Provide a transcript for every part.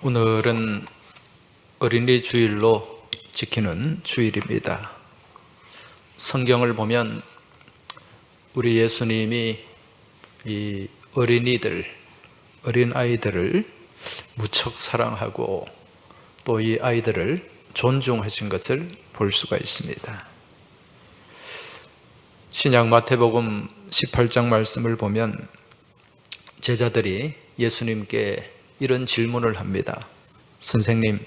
오늘은 어린이 주일로 지키는 주일입니다. 성경을 보면 우리 예수님이 이 어린아이들을 무척 사랑하고 또 이 아이들을 존중하신 것을 볼 수가 있습니다. 신약 마태복음 18장 말씀을 보면 제자들이 예수님께 이런 질문을 합니다. 선생님,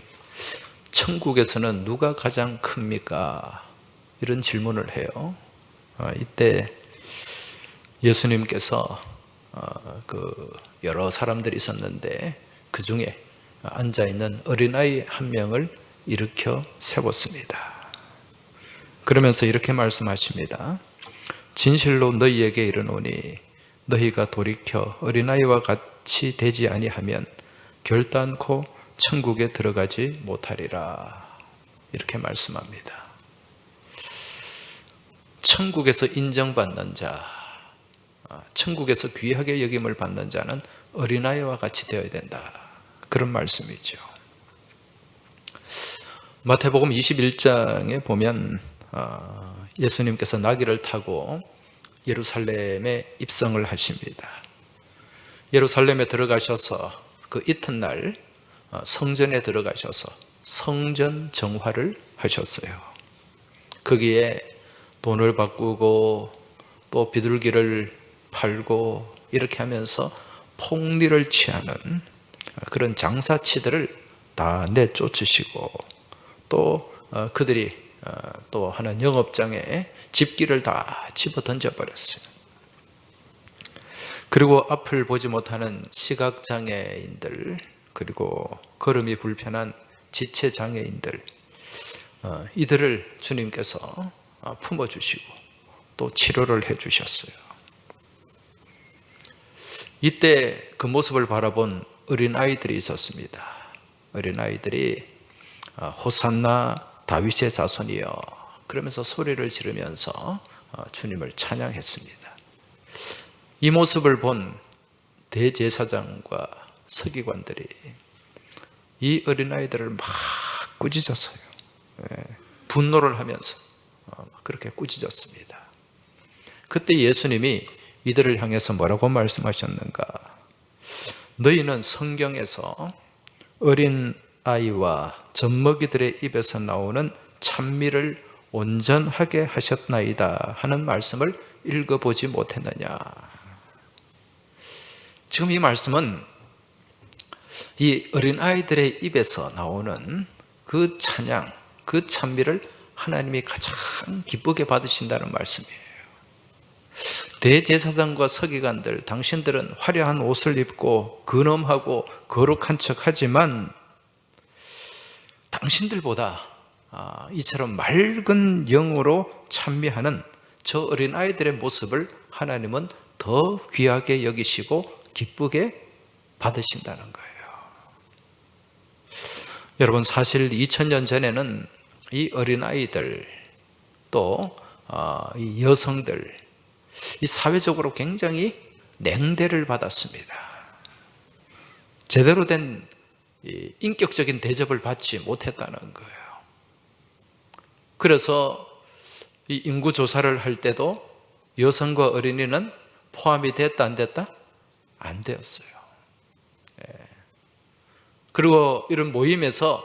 천국에서는 누가 가장 큽니까? 이런 질문을 해요. 이때 예수님께서 여러 사람들이 있었는데 그 중에 앉아있는 어린아이 한 명을 일으켜 세웠습니다. 그러면서 이렇게 말씀하십니다. 진실로 너희에게 이르노니 너희가 돌이켜 어린아이와 같이 되지 아니하면 결단코 천국에 들어가지 못하리라. 이렇게 말씀합니다. 천국에서 인정받는 자, 천국에서 귀하게 여김을 받는 자는 어린아이와 같이 되어야 된다. 그런 말씀이죠. 마태복음 21장에 보면 예수님께서 나귀를 타고 예루살렘에 입성을 하십니다. 예루살렘에 들어가셔서 그 이튿날 성전에 들어가셔서 성전 정화를 하셨어요. 거기에 돈을 바꾸고 또 비둘기를 팔고 이렇게 하면서 폭리를 취하는 그런 장사치들을 다 내쫓으시고 또 그들이 또 하는 영업장에 집기를 다 집어 던져버렸어요. 그리고 앞을 보지 못하는 시각장애인들, 그리고 걸음이 불편한 지체장애인들, 이들을 주님께서 품어주시고 또 치료를 해주셨어요. 이때 그 모습을 바라본 어린아이들이 있었습니다. 어린아이들이 호산나 다윗의 자손이여 그러면서 소리를 지르면서 주님을 찬양했습니다. 이 모습을 본 대제사장과 서기관들이 이 어린아이들을 막 꾸짖었어요. 분노를 하면서 그렇게 꾸짖었습니다. 그때 예수님이 이들을 향해서 뭐라고 말씀하셨는가? 너희는 성경에서 어린아이와 젖먹이들의 입에서 나오는 찬미를 온전하게 하셨나이다 하는 말씀을 읽어보지 못했느냐? 지금 이 말씀은 이 어린아이들의 입에서 나오는 그 찬양, 그 찬미를 하나님이 가장 기쁘게 받으신다는 말씀이에요. 대제사장과 서기관들, 당신들은 화려한 옷을 입고 근엄하고 거룩한 척하지만 당신들보다 이처럼 맑은 영으로 찬미하는 저 어린아이들의 모습을 하나님은 더 귀하게 여기시고 기쁘게 받으신다는 거예요. 여러분, 사실 2000년 전에는 이 어린아이들 또 이 여성들 이 사회적으로 굉장히 냉대를 받았습니다. 제대로 된 인격적인 대접을 받지 못했다는 거예요. 그래서 이 인구조사를 할 때도 여성과 어린이는 포함이 됐다 안 됐다? 안 되었어요. 그리고 이런 모임에서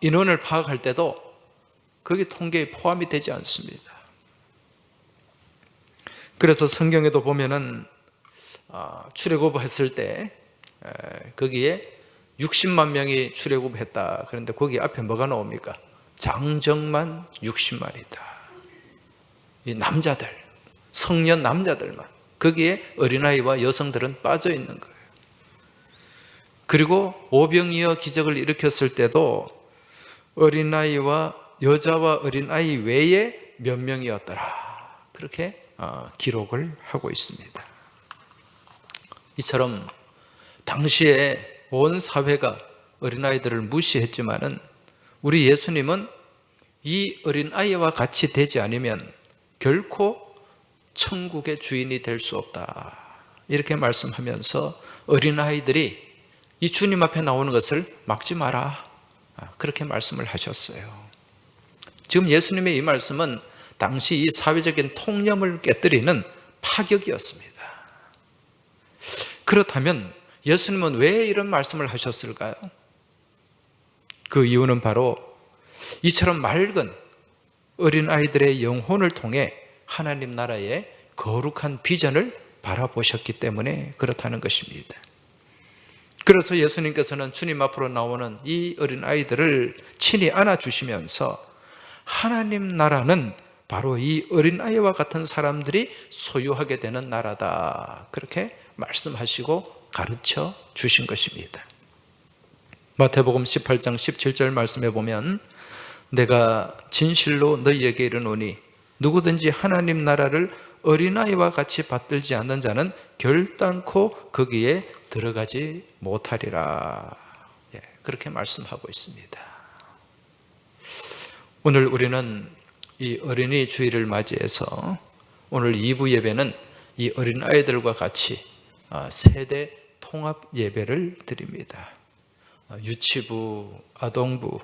인원을 파악할 때도 거기 통계에 포함이 되지 않습니다. 그래서 성경에도 보면은 출애굽했을 때 거기에 60만 명이 출애굽했다. 그런데 거기 앞에 뭐가 나옵니까? 장정만 60만이다. 이 남자들, 성년 남자들만. 거기에 어린아이와 여성들은 빠져 있는 거예요. 그리고 오병이어 기적을 일으켰을 때도 어린아이와 여자와 어린아이 외에 몇 명이었더라. 그렇게 기록을 하고 있습니다. 이처럼 당시에 온 사회가 어린아이들을 무시했지만은 우리 예수님은 이 어린아이와 같이 되지 않으면 결코 천국의 주인이 될 수 없다. 이렇게 말씀하면서 어린아이들이 이 주님 앞에 나오는 것을 막지 마라. 그렇게 말씀을 하셨어요. 지금 예수님의 이 말씀은 당시 이 사회적인 통념을 깨뜨리는 파격이었습니다. 그렇다면 예수님은 왜 이런 말씀을 하셨을까요? 그 이유는 바로 이처럼 맑은 어린아이들의 영혼을 통해 하나님 나라의 거룩한 비전을 바라보셨기 때문에 그렇다는 것입니다. 그래서 예수님께서는 주님 앞으로 나오는 이 어린아이들을 친히 안아주시면서 하나님 나라는 바로 이 어린아이와 같은 사람들이 소유하게 되는 나라다, 그렇게 말씀하시고 가르쳐 주신 것입니다. 마태복음 18장 17절 말씀에 보면 내가 진실로 너희에게 이르노니 누구든지 하나님 나라를 어린아이와 같이 받들지 않는 자는 결단코 거기에 들어가지 못하리라. 그렇게 말씀하고 있습니다. 오늘 우리는 이 어린이 주일을 맞이해서 오늘 2부 예배는 이 어린아이들과 같이 세대 통합 예배를 드립니다. 유치부, 아동부,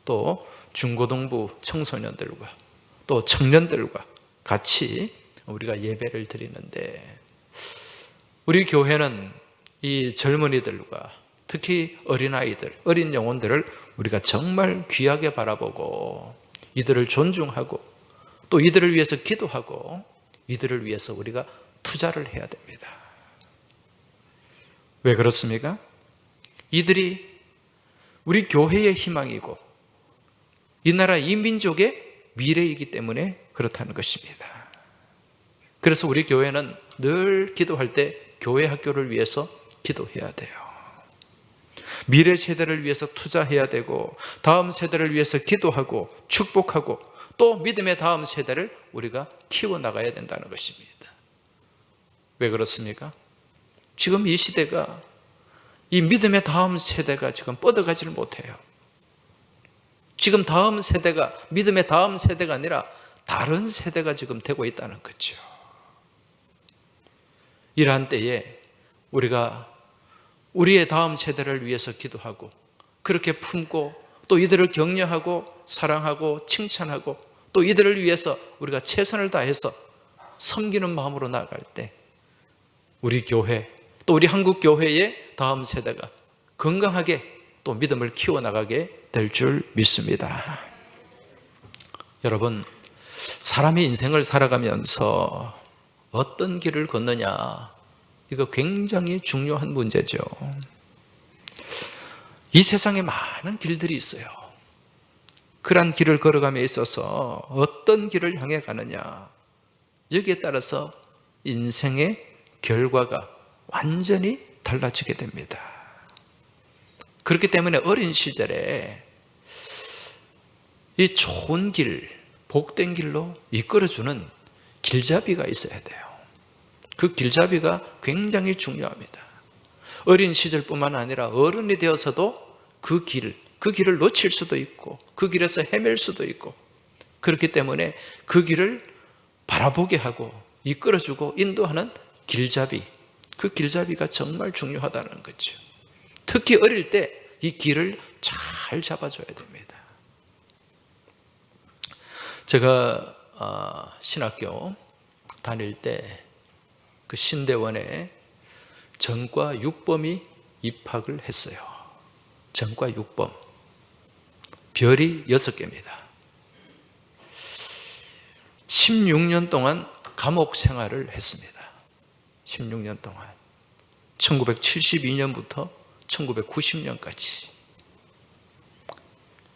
또 중고등부 청소년들과 또 청년들과 같이 우리가 예배를 드리는데, 우리 교회는 이 젊은이들과 특히 어린아이들, 어린 영혼들을 우리가 정말 귀하게 바라보고 이들을 존중하고 또 이들을 위해서 기도하고 이들을 위해서 우리가 투자를 해야 됩니다. 왜 그렇습니까? 이들이 우리 교회의 희망이고 이 나라 이 민족의 미래이기 때문에 그렇다는 것입니다. 그래서 우리 교회는 늘 기도할 때 교회 학교를 위해서 기도해야 돼요. 미래 세대를 위해서 투자해야 되고 다음 세대를 위해서 기도하고 축복하고 또 믿음의 다음 세대를 우리가 키워나가야 된다는 것입니다. 왜 그렇습니까? 지금 이 시대가 이 믿음의 다음 세대가 지금 뻗어가지를 못해요. 지금 다음 세대가 믿음의 다음 세대가 아니라 다른 세대가 지금 되고 있다는 거죠. 이러한 때에 우리가 우리의 다음 세대를 위해서 기도하고 그렇게 품고 또 이들을 격려하고 사랑하고 칭찬하고 또 이들을 위해서 우리가 최선을 다해서 섬기는 마음으로 나아갈 때 우리 교회 또 우리 한국 교회의 다음 세대가 건강하게 또 믿음을 키워나가게 될 줄 믿습니다. 여러분, 사람의 인생을 살아가면서 어떤 길을 걷느냐, 이거 굉장히 중요한 문제죠. 이 세상에 많은 길들이 있어요. 그러한 길을 걸어감에 있어서 어떤 길을 향해 가느냐, 여기에 따라서 인생의 결과가 완전히 달라지게 됩니다. 그렇기 때문에 어린 시절에 이 좋은 길, 복된 길로 이끌어주는 길잡이가 있어야 돼요. 그 길잡이가 굉장히 중요합니다. 어린 시절뿐만 아니라 어른이 되어서도 그 길을 놓칠 수도 있고 그 길에서 헤맬 수도 있고, 그렇기 때문에 그 길을 바라보게 하고 이끌어주고 인도하는 길잡이, 그 길잡이가 정말 중요하다는 거죠. 특히 어릴 때 이 길을 잘 잡아줘야 됩니다. 제가 신학교 다닐 때 그 신대원에 전과 6범이 입학을 했어요. 전과 6범. 별이 6개입니다. 16년 동안 감옥 생활을 했습니다. 16년 동안. 1972년부터 1990년까지.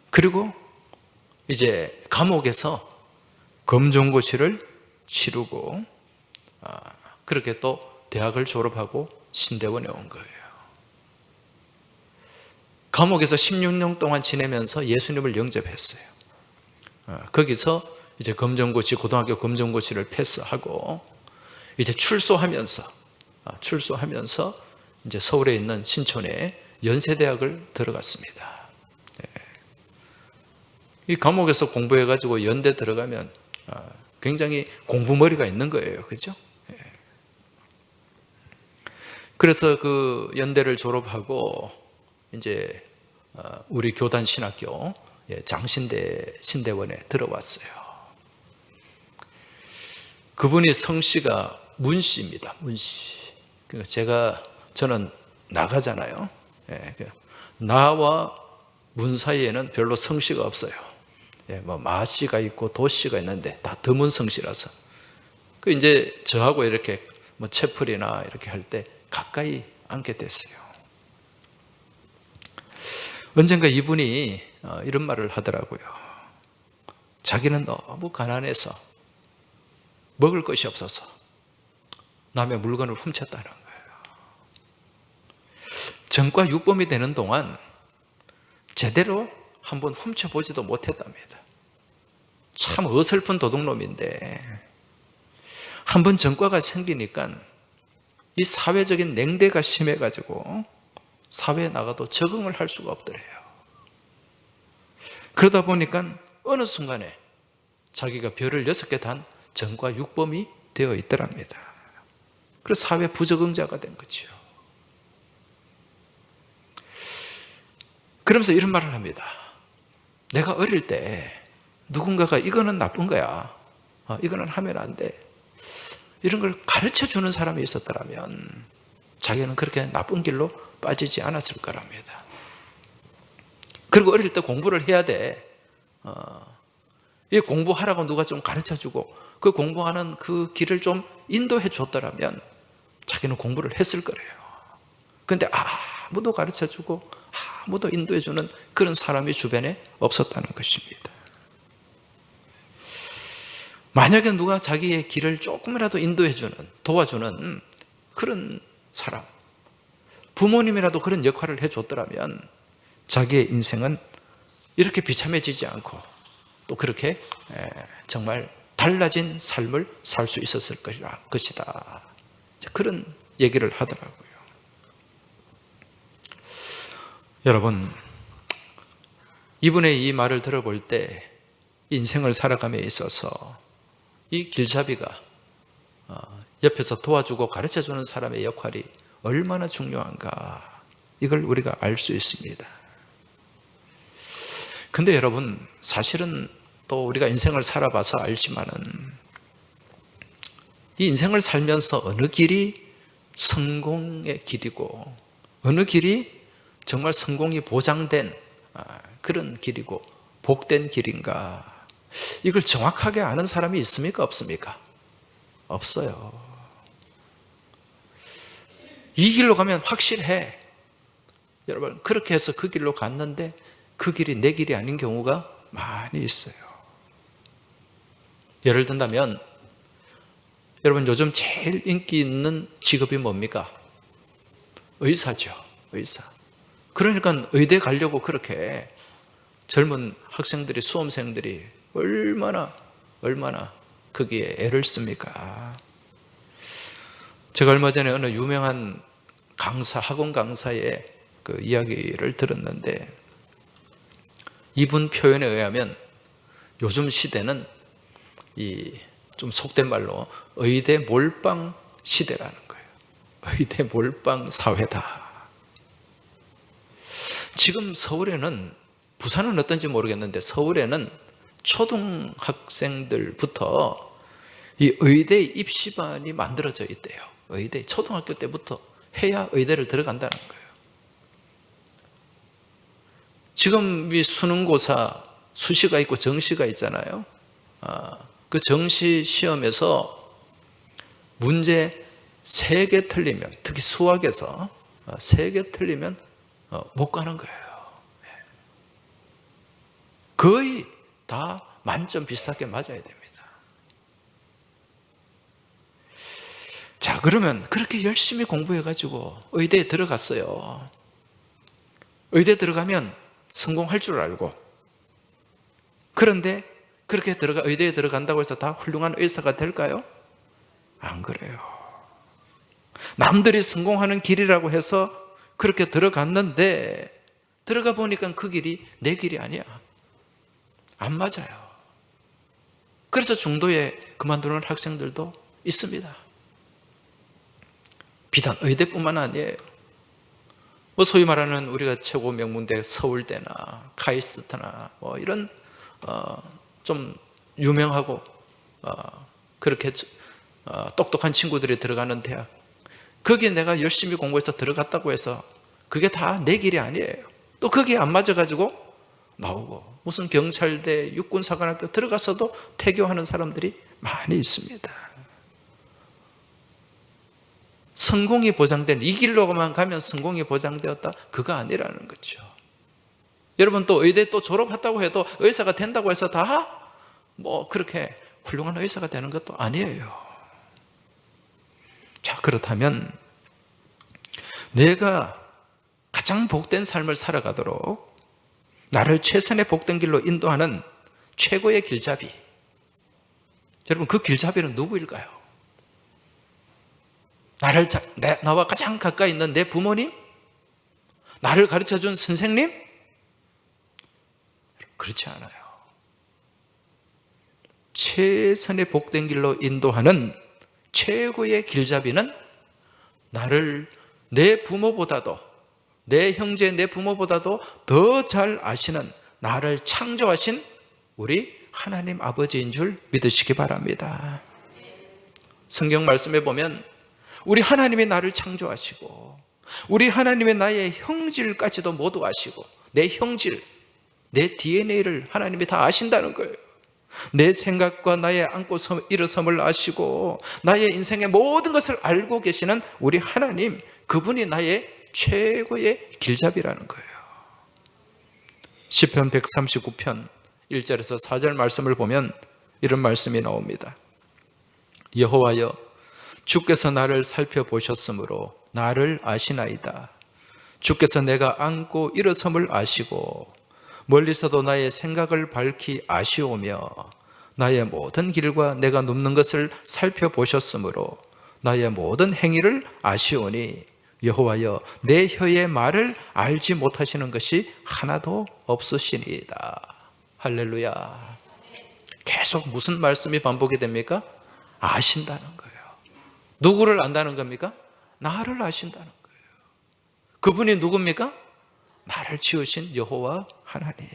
그리고 이제 감옥에서 검정고시를 치르고 그렇게 또 대학을 졸업하고 신대원에 온 거예요. 감옥에서 16년 동안 지내면서 예수님을 영접했어요. 거기서 이제 검정고시, 고등학교 검정고시를 패스하고 이제 출소하면서 이제 서울에 있는 신촌에 연세대학을 들어갔습니다. 이 감옥에서 공부해가지고 연대 들어가면 굉장히 공부머리가 있는 거예요. 그죠? 그래서 그 연대를 졸업하고 이제 우리 교단 신학교 장신대 신대원에 들어왔어요. 그분이 성씨가 문씨입니다. 문씨. 그러니까 저는 나가잖아요. 나와 문 사이에는 별로 성씨가 없어요. 뭐 마씨가 있고 도씨가 있는데 다 드문 성씨라서. 그 이제 저하고 이렇게 뭐 채플이나 이렇게 할 때 가까이 앉게 됐어요. 언젠가 이분이 이런 말을 하더라고요. 자기는 너무 가난해서 먹을 것이 없어서 남의 물건을 훔쳤다는 거예요. 전과 육범이 되는 동안 제대로 한번 훔쳐보지도 못했답니다. 참 어설픈 도둑놈인데 한번 전과가 생기니까 이 사회적인 냉대가 심해가지고 사회에 나가도 적응을 할 수가 없더래요. 그러다 보니까 어느 순간에 자기가 별을 6개 단 전과 육범이 되어 있더랍니다. 그래서 사회 부적응자가 된 거죠. 그러면서 이런 말을 합니다. 내가 어릴 때 누군가가 이거는 나쁜 거야, 이거는 하면 안 돼, 이런 걸 가르쳐 주는 사람이 있었더라면 자기는 그렇게 나쁜 길로 빠지지 않았을 거랍니다. 그리고 어릴 때 공부를 해야 돼. 이 공부하라고 누가 좀 가르쳐 주고 그 공부하는 그 길을 좀 인도해 줬더라면 자기는 공부를 했을 거래요. 그런데 아무도 가르쳐 주고 아무도 인도해 주는 그런 사람이 주변에 없었다는 것입니다. 만약에 누가 자기의 길을 조금이라도 인도해 주는, 도와주는 그런 사람, 부모님이라도 그런 역할을 해줬더라면 자기의 인생은 이렇게 비참해지지 않고 또 그렇게 정말 달라진 삶을 살 수 있었을 것이다. 그런 얘기를 하더라고요. 여러분, 이분의 이 말을 들어볼 때 인생을 살아감에 있어서 이 길잡이가 옆에서 도와주고 가르쳐주는 사람의 역할이 얼마나 중요한가, 이걸 우리가 알 수 있습니다. 근데 여러분, 사실은 또 우리가 인생을 살아봐서 알지만은 이 인생을 살면서 어느 길이 성공의 길이고 어느 길이 정말 성공이 보장된 그런 길이고 복된 길인가, 이걸 정확하게 아는 사람이 있습니까? 없습니까? 없어요. 이 길로 가면 확실해. 여러분, 그렇게 해서 그 길로 갔는데 그 길이 내 길이 아닌 경우가 많이 있어요. 예를 든다면 여러분, 요즘 제일 인기 있는 직업이 뭡니까? 의사죠. 의사. 그러니까 의대 가려고 그렇게 젊은 학생들이, 수험생들이 얼마나 거기에 애를 씁니까? 제가 얼마 전에 어느 유명한 강사, 학원 강사의 그 이야기를 들었는데, 이분 표현에 의하면 요즘 시대는 이 좀 속된 말로 의대 몰빵 시대라는 거예요. 의대 몰빵 사회다. 지금 서울에는, 부산은 어떤지 모르겠는데 서울에는 초등학생들부터 이 의대 입시반이 만들어져 있대요. 의대 초등학교 때부터 해야 의대를 들어간다는 거예요. 지금 이 수능고사 수시가 있고 정시가 있잖아요. 그 정시 시험에서 문제 3개 틀리면, 특히 수학에서 3개 틀리면 못 가는 거예요. 거의 다 만점 비슷하게 맞아야 됩니다. 자, 그러면 그렇게 열심히 공부해가지고 의대에 들어갔어요. 의대 들어가면 성공할 줄 알고, 그런데 그렇게 의대에 들어간다고 해서 다 훌륭한 의사가 될까요? 안 그래요. 남들이 성공하는 길이라고 해서 그렇게 들어갔는데 들어가 보니까 그 길이 내 길이 아니야. 안 맞아요. 그래서 중도에 그만두는 학생들도 있습니다. 비단 의대뿐만 아니에요. 뭐 소위 말하는 우리가 최고 명문대 서울대나 카이스트나 뭐 이런 좀 유명하고 그렇게 똑똑한 친구들이 들어가는 대학, 거기에 내가 열심히 공부해서 들어갔다고 해서 그게 다 내 길이 아니에요. 또 거기에 안 맞아가지고 나오고, 무슨 경찰대, 육군사관학교 들어가서도 태교하는 사람들이 많이 있습니다. 성공이 보장된, 이 길로만 가면 성공이 보장되었다, 그거 아니라는 거죠. 여러분, 또 의대 또 졸업했다고 해도 의사가 된다고 해서 다 뭐 그렇게 훌륭한 의사가 되는 것도 아니에요. 자, 그렇다면 내가 가장 복된 삶을 살아가도록 나를 최선의 복된 길로 인도하는 최고의 길잡이, 여러분, 그 길잡이는 누구일까요? 나와 가장 가까이 있는 내 부모님? 나를 가르쳐준 선생님? 그렇지 않아요. 최선의 복된 길로 인도하는 최고의 길잡이는 나를 내 부모보다도, 내 형제, 내 부모보다도 더 잘 아시는, 나를 창조하신 우리 하나님 아버지인 줄 믿으시기 바랍니다. 성경 말씀에 보면 우리 하나님이 나를 창조하시고 우리 하나님의 나의 형질까지도 모두 아시고, 내 형질, 내 DNA를 하나님이 다 아신다는 거예요. 내 생각과 나의 안고 일어섬을 아시고 나의 인생의 모든 것을 알고 계시는 우리 하나님, 그분이 나의 최고의 길잡이라는 거예요. 시편 139편 1절에서 4절 말씀을 보면 이런 말씀이 나옵니다. 여호와여, 주께서 나를 살펴보셨으므로 나를 아시나이다. 주께서 내가 안고 일어섬을 아시고 멀리서도 나의 생각을 밝히 아시오며 나의 모든 길과 내가 눕는 것을 살펴보셨으므로 나의 모든 행위를 아시오니 여호와여, 내 혀의 말을 알지 못하시는 것이 하나도 없으시니이다. 할렐루야. 계속 무슨 말씀이 반복이 됩니까? 아신다는 거예요. 누구를 안다는 겁니까? 나를 아신다는 거예요. 그분이 누굽니까? 나를 지으신 여호와 하나님.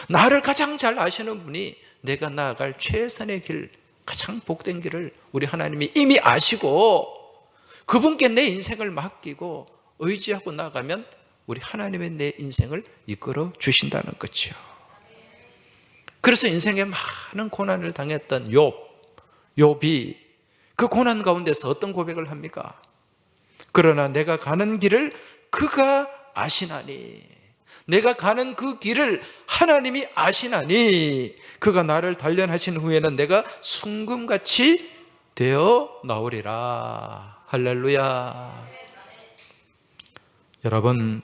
나를 가장 잘 아시는 분이 내가 나아갈 최선의 길, 가장 복된 길을 우리 하나님이 이미 아시고 그분께 내 인생을 맡기고 의지하고 나가면 우리 하나님의 내 인생을 이끌어 주신다는 거죠. 그래서 인생에 많은 고난을 당했던 욥이 그 고난 가운데서 어떤 고백을 합니까? 그러나 내가 가는 길을 그가 아시나니, 내가 가는 그 길을 하나님이 아시나니 그가 나를 단련하신 후에는 내가 순금같이 되어 나오리라. 할렐루야. 여러분,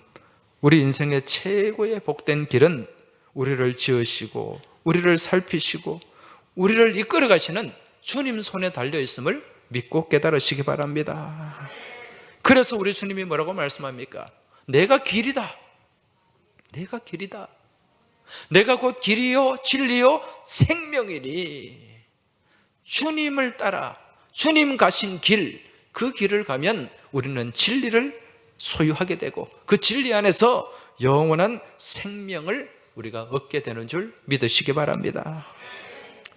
우리 인생의 최고의 복된 길은 우리를 지으시고 우리를 살피시고 우리를 이끌어 가시는 주님 손에 달려 있음을 믿고 깨달으시기 바랍니다. 그래서 우리 주님이 뭐라고 말씀합니까? 내가 길이다. 내가 길이다. 내가 곧 길이요 진리요 생명이니 주님을 따라 주님 가신 길, 그 길을 가면 우리는 진리를 소유하게 되고 그 진리 안에서 영원한 생명을 우리가 얻게 되는 줄 믿으시기 바랍니다.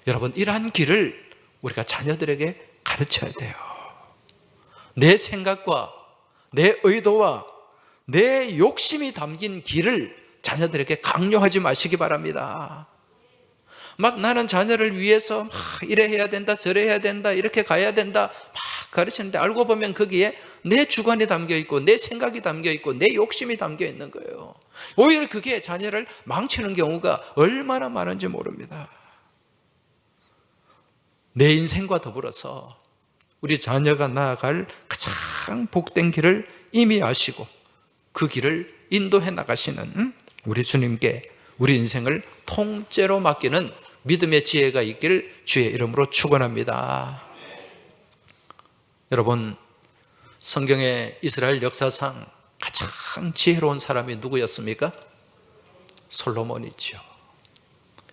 여러분, 이러한 길을 우리가 자녀들에게 가르쳐야 돼요. 내 생각과 내 의도와 내 욕심이 담긴 길을 자녀들에게 강요하지 마시기 바랍니다. 막 나는 자녀를 위해서 막 이래 해야 된다, 저래 해야 된다, 이렇게 가야 된다 막 가르치는데 알고 보면 거기에 내 주관이 담겨 있고 내 생각이 담겨 있고 내 욕심이 담겨 있는 거예요. 오히려 그게 자녀를 망치는 경우가 얼마나 많은지 모릅니다. 내 인생과 더불어서 우리 자녀가 나아갈 가장 복된 길을 이미 아시고 그 길을 인도해 나가시는 우리 주님께 우리 인생을 통째로 맡기는 믿음의 지혜가 있길 주의 이름으로 축원합니다. 여러분, 성경의 이스라엘 역사상 가장 지혜로운 사람이 누구였습니까? 솔로몬이죠.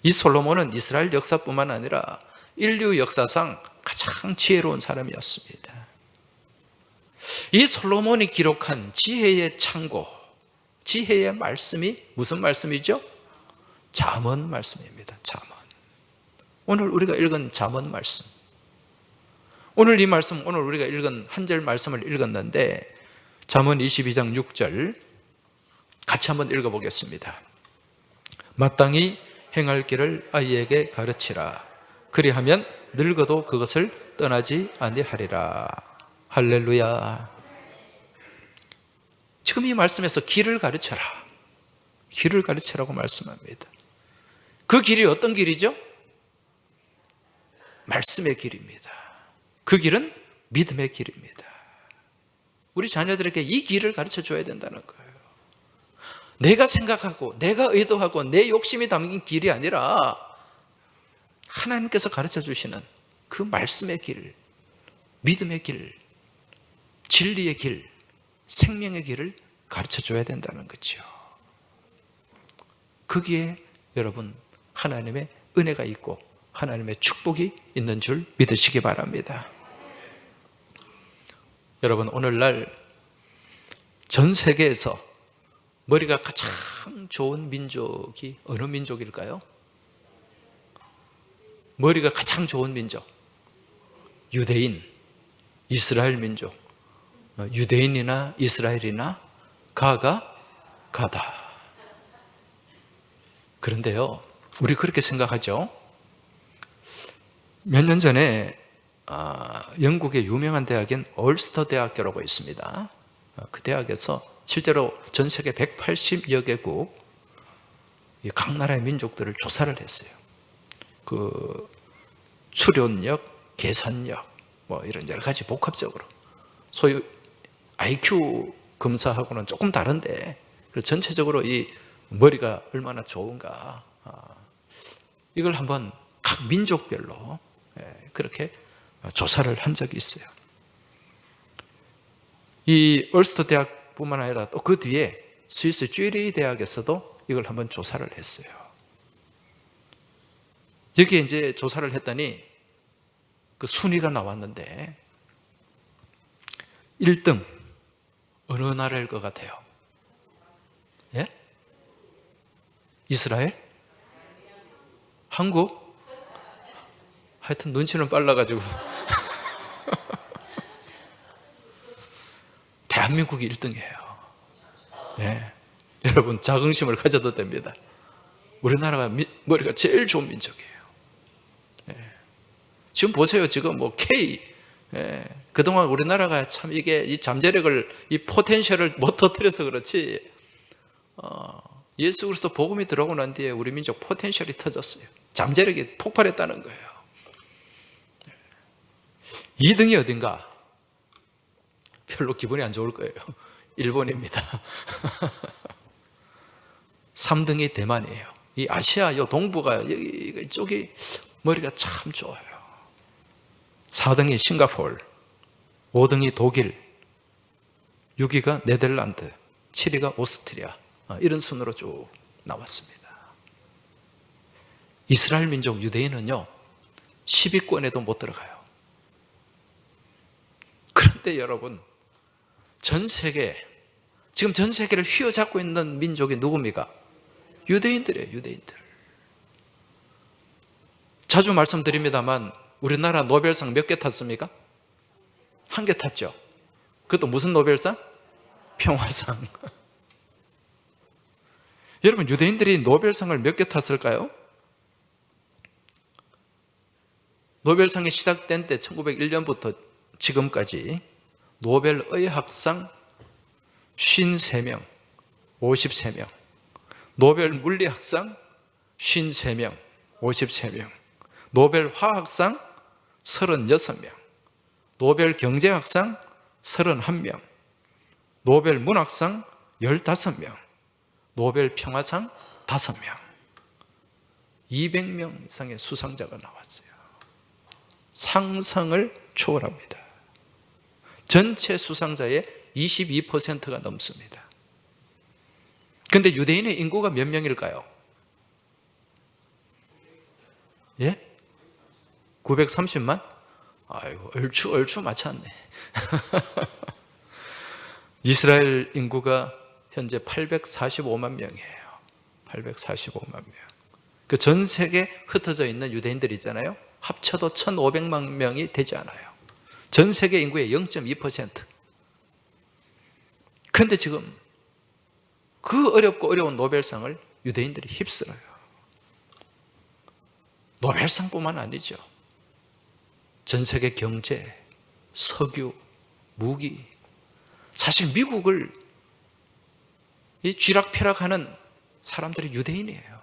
이 솔로몬은 이스라엘 역사뿐만 아니라 인류 역사상 가장 지혜로운 사람이었습니다. 이 솔로몬이 기록한 지혜의 창고, 지혜의 말씀이 무슨 말씀이죠? 잠언 말씀입니다. 잠언. 오늘 우리가 읽은 잠언 말씀, 오늘 이 말씀, 오늘 우리가 읽은 한 절 말씀을 읽었는데 잠언 22장 6절 같이 한번 읽어보겠습니다. 마땅히 행할 길을 아이에게 가르치라. 그리하면 늙어도 그것을 떠나지 아니하리라. 할렐루야. 지금 이 말씀에서 길을 가르쳐라, 길을 가르치라고 말씀합니다. 그 길이 어떤 길이죠? 말씀의 길입니다. 그 길은 믿음의 길입니다. 우리 자녀들에게 이 길을 가르쳐 줘야 된다는 거예요. 내가 생각하고 내가 의도하고 내 욕심이 담긴 길이 아니라 하나님께서 가르쳐 주시는 그 말씀의 길, 믿음의 길, 진리의 길, 생명의 길을 가르쳐 줘야 된다는 거죠. 거기에 여러분 하나님의 은혜가 있고 하나님의 축복이 있는 줄 믿으시기 바랍니다. 여러분, 오늘날 전 세계에서 머리가 가장 좋은 민족이 어느 민족일까요? 머리가 가장 좋은 민족, 유대인, 이스라엘 민족. 유대인이나 이스라엘이나 가다. 그런데요, 우리 그렇게 생각하죠. 몇 년 전에 영국의 유명한 대학인 얼스터 대학교라고 있습니다. 그 대학에서 실제로 전 세계 180여 개국 각 나라의 민족들을 조사를 했어요. 그 수료력, 계산력, 뭐 이런 여러 가지 복합적으로 소위 IQ 검사하고는 조금 다른데 전체적으로 이 머리가 얼마나 좋은가, 이걸 한번 각 민족별로 그렇게 조사를 한 적이 있어요. 이 얼스터 대학뿐만 아니라 또 그 뒤에 스위스 쥐리 대학에서도 이걸 한번 조사를 했어요. 여기에 이제 조사를 했더니 그 순위가 나왔는데 1등 어느 나라일 것 같아요? 예? 이스라엘? 한국? 하여튼 눈치는 빨라가지고 대한민국이 1등이에요. 네. 여러분, 자긍심을 가져도 됩니다. 우리나라가 머리가 제일 좋은 민족이에요. 네. 지금 보세요. 지금 뭐 K, 그동안 우리나라가 참 이게 이 잠재력을, 이 포텐셜을 못 터뜨려서 그렇지, 예수 그리스도 복음이 들어오고 난 뒤에 우리 민족 포텐셜이 터졌어요. 잠재력이 폭발했다는 거예요. 2등이 어딘가? 별로 기분이 안 좋을 거예요. 일본입니다. 3등이 대만이에요. 이 아시아 요 동부가 이쪽이 머리가 참 좋아요. 4등이 싱가포르, 5등이 독일, 6위가 네덜란드, 7위가 오스트리아, 이런 순으로 쭉 나왔습니다. 이스라엘 민족 유대인은요 10위권에도 못 들어가요. 그런데 여러분, 전 세계, 지금 전 세계를 휘어잡고 있는 민족이 누굽니까? 유대인들이에요. 유대인들. 자주 말씀드립니다만 우리나라 노벨상 몇 개 탔습니까? 1개 탔죠. 그것도 무슨 노벨상? 평화상. 여러분, 유대인들이 노벨상을 몇 개 탔을까요? 노벨상이 시작된 때 1901년부터 지금까지 노벨 의학상 53명, 53명, 노벨 물리학상 53명, 53명, 노벨 화학상 36명, 노벨 경제학상 31명, 노벨 문학상 15명, 노벨 평화상 5명, 200명 이상의 수상자가 나왔어요. 상상을 초월합니다. 전체 수상자의 22%가 넘습니다. 그런데 유대인의 인구가 몇 명일까요? 예? 930만? 아이고, 얼추 맞췄네. 이스라엘 인구가 현재 845만 명이에요. 845만 명. 그 전 세계에 흩어져 있는 유대인들이 있잖아요. 합쳐도 1,500만 명이 되지 않아요. 전 세계 인구의 0.2%. 그런데 지금 그 어렵고 어려운 노벨상을 유대인들이 휩쓸어요. 노벨상뿐만 아니죠. 전 세계 경제, 석유, 무기. 사실 미국을 쥐락펴락하는 사람들이 유대인이에요.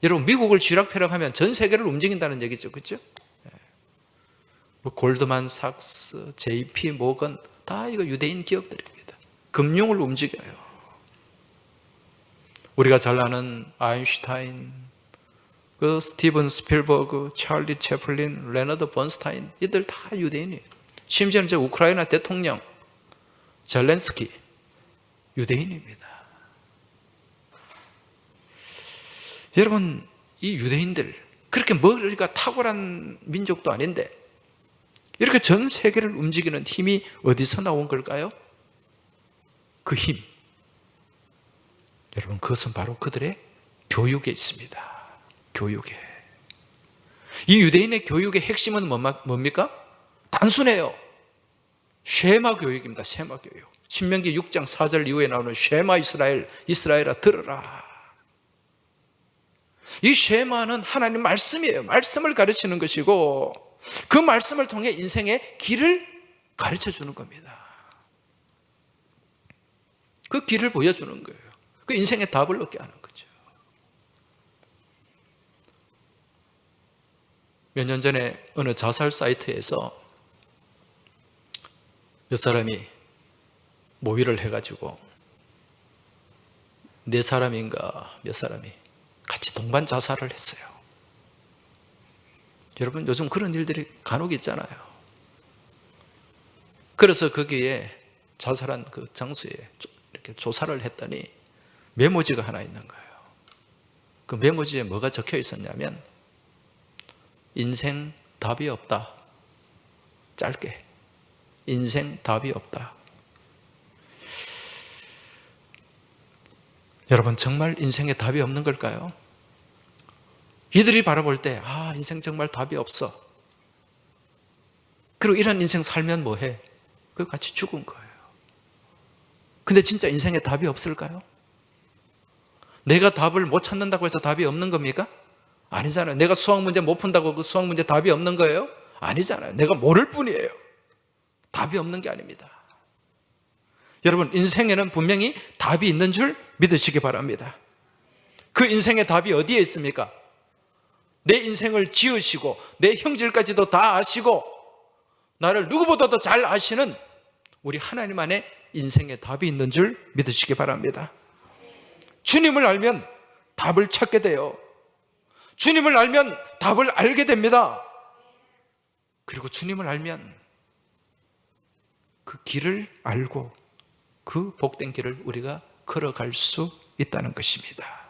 여러분, 미국을 쥐락펴락하면 전 세계를 움직인다는 얘기죠. 그렇죠? 뭐 골드만삭스, JP 모건 다 이거 유대인 기업들입니다. 금융을 움직여요. 우리가 잘 아는 아인슈타인, 그 스티븐 스필버그, 찰리 채플린, 레너드 번스타인, 이들 다 유대인이에요. 심지어는 이제 우크라이나 대통령 젤렌스키 유대인입니다. 여러분, 이 유대인들 그렇게 머리가 탁월한 민족도 아닌데 이렇게 전 세계를 움직이는 힘이 어디서 나온 걸까요? 그 힘, 여러분, 그것은 바로 그들의 교육에 있습니다. 교육에. 이 유대인의 교육의 핵심은 뭡니까? 단순해요. 쉐마 교육입니다. 쉐마 교육. 신명기 6장 4절 이후에 나오는 쉐마 이스라엘, 이스라엘아 들으라. 이 쉐마는 하나님 말씀이에요. 말씀을 가르치는 것이고 그 말씀을 통해 인생의 길을 가르쳐 주는 겁니다. 그 길을 보여주는 거예요. 그 인생의 답을 얻게 하는 거죠. 몇 년 전에 어느 자살 사이트에서 몇 사람이 모의를 해가지고 4사람인가 몇 사람이 같이 동반 자살을 했어요. 여러분, 요즘 그런 일들이 간혹 있잖아요. 그래서 거기에 자살한 그 장소에 이렇게 조사를 했더니 메모지가 하나 있는 거예요. 그 메모지에 뭐가 적혀 있었냐면 인생 답이 없다. 짧게. 인생 답이 없다. 여러분, 정말 인생에 답이 없는 걸까요? 이들이 바라볼 때 인생 정말 답이 없어. 그리고 이런 인생 살면 뭐해? 그리고 같이 죽은 거예요. 근데 진짜 인생에 답이 없을까요? 내가 답을 못 찾는다고 해서 답이 없는 겁니까? 아니잖아요. 내가 수학 문제 못 푼다고 그 수학 문제 답이 없는 거예요? 아니잖아요. 내가 모를 뿐이에요. 답이 없는 게 아닙니다. 여러분, 인생에는 분명히 답이 있는 줄 믿으시기 바랍니다. 그 인생의 답이 어디에 있습니까? 내 인생을 지으시고 내 형질까지도 다 아시고 나를 누구보다도 잘 아시는 우리 하나님 안에 인생의 답이 있는 줄 믿으시기 바랍니다. 주님을 알면 답을 찾게 돼요. 주님을 알면 답을 알게 됩니다. 그리고 주님을 알면 그 길을 알고 그 복된 길을 우리가 걸어갈 수 있다는 것입니다.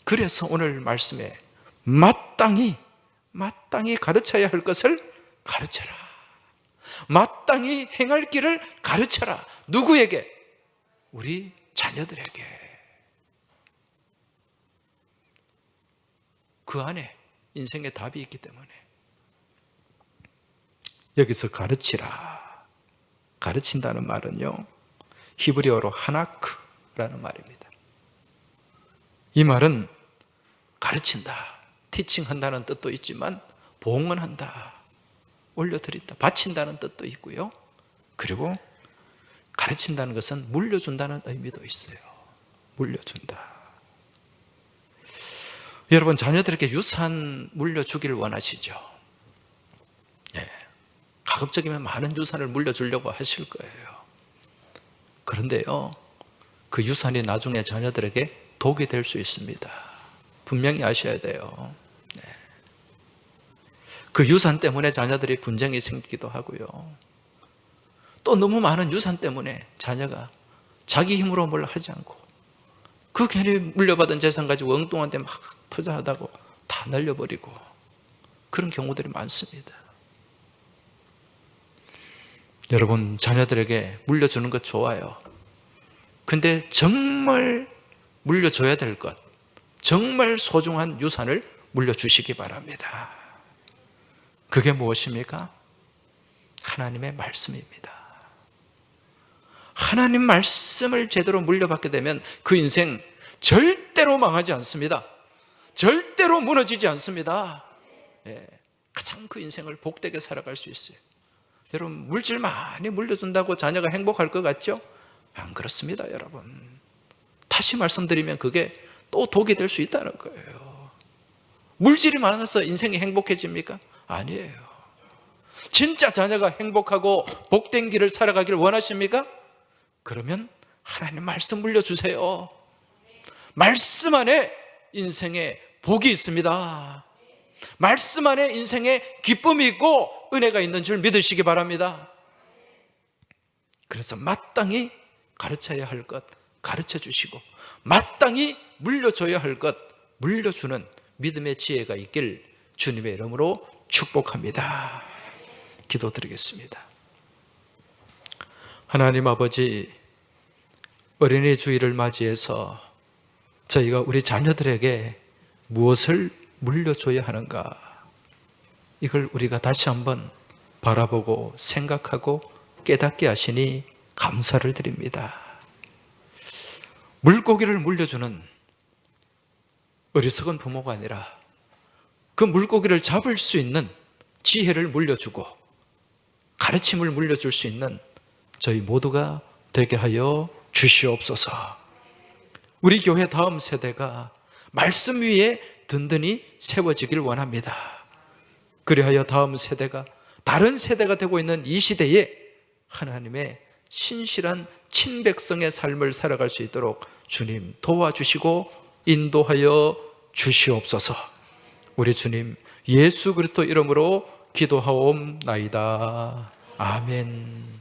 그래서 오늘 말씀에 마땅히 가르쳐야 할 것을 가르쳐라. 마땅히 행할 길을 가르쳐라. 누구에게? 우리 자녀들에게. 그 안에 인생의 답이 있기 때문에 여기서 가르치라. 가르친다는 말은요, 히브리어로 하나크라는 말입니다. 이 말은 가르친다, 티칭한다는 뜻도 있지만 봉헌한다, 올려드린다, 바친다는 뜻도 있고요. 그리고 가르친다는 것은 물려준다는 의미도 있어요. 물려준다. 여러분, 자녀들에게 유산 물려주기를 원하시죠? 네. 가급적이면 많은 유산을 물려주려고 하실 거예요. 그런데요, 그 유산이 나중에 자녀들에게 독이 될 수 있습니다. 분명히 아셔야 돼요. 네. 그 유산 때문에 자녀들이 분쟁이 생기기도 하고요. 또 너무 많은 유산 때문에 자녀가 자기 힘으로 뭘 하지 않고 그 괜히 물려받은 재산 가지고 엉뚱한 데 막 투자하다고 다 날려버리고 그런 경우들이 많습니다. 여러분, 자녀들에게 물려주는 것 좋아요. 근데 정말 물려줘야 될 것, 정말 소중한 유산을 물려주시기 바랍니다. 그게 무엇입니까? 하나님의 말씀입니다. 하나님 말씀을 제대로 물려받게 되면 그 인생 절대로 망하지 않습니다. 절대로 무너지지 않습니다. 가장 그 인생을 복되게 살아갈 수 있어요. 여러분, 물질 많이 물려준다고 자녀가 행복할 것 같죠? 안 그렇습니다, 여러분. 다시 말씀드리면 그게 또 독이 될 수 있다는 거예요. 물질이 많아서 인생이 행복해집니까? 아니에요. 진짜 자녀가 행복하고 복된 길을 살아가길 원하십니까? 그러면 하나님 말씀 물려주세요. 말씀 안에 인생에 복이 있습니다. 말씀 안에 인생에 기쁨이 있고 은혜가 있는 줄 믿으시기 바랍니다. 그래서 마땅히 가르쳐야 할 것 가르쳐 주시고, 마땅히 물려줘야 할 것 물려주는 믿음의 지혜가 있길 주님의 이름으로 축복합니다. 기도드리겠습니다. 하나님 아버지, 어린이 주일을 맞이해서 저희가 우리 자녀들에게 무엇을 물려줘야 하는가, 이걸 우리가 다시 한번 바라보고 생각하고 깨닫게 하시니 감사를 드립니다. 물고기를 물려주는 어리석은 부모가 아니라 그 물고기를 잡을 수 있는 지혜를 물려주고 가르침을 물려줄 수 있는 저희 모두가 되게 하여 주시옵소서. 우리 교회 다음 세대가 말씀 위에 든든히 세워지길 원합니다. 그리하여 다음 세대가 다른 세대가 되고 있는 이 시대에 하나님의 신실한 친백성의 삶을 살아갈 수 있도록 주님 도와주시고 인도하여 주시옵소서. 우리 주님 예수 그리스도 이름으로 기도하옵나이다. 아멘.